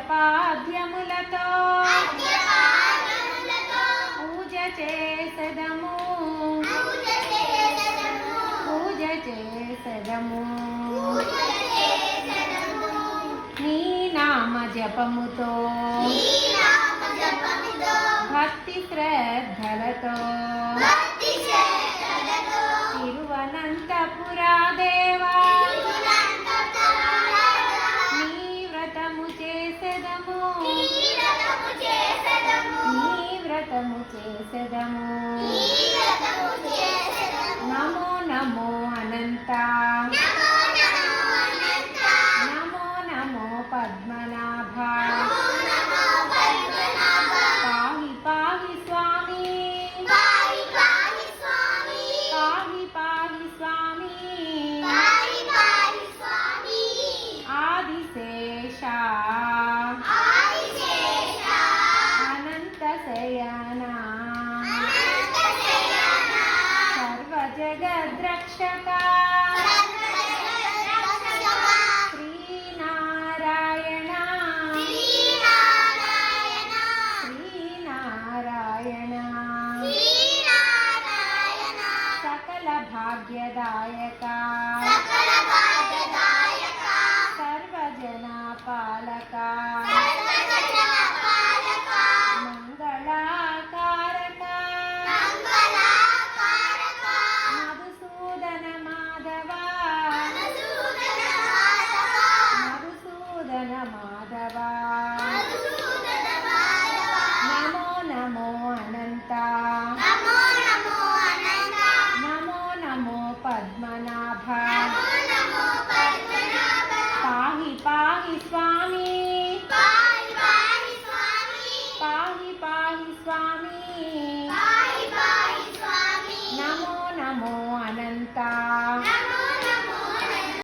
అర్ఘ్యపాద్యములతో పూజ చేసెదము పూజ చేసెదము నీ నామ జపముతో భక్తి శ్రద్ధలతో తిరువనంతపురా దేవా నీ వ్రతము చేసెదము నీ వ్రతము చేసెదము నమో నమో అనంత నమో నమో పద్మనాభ పాహి పాహి స్వామి పాహి పాహి స్వామి ఆదిశేష అనంత శయన సర్వ జగద్రక్షక శ్రీనారాయణ శ్రీనారాయణ సకల భాగ్యదాయక సర్వజన పాలక మంగళాకారక మధుసూదన మాధవ మధుసూదన మాధవ నమో నమో అనంత నమో నమో పద్మనాభ పాహి పాహి స్వామి పాహి పాహి స్వామి నమో నమో అనంత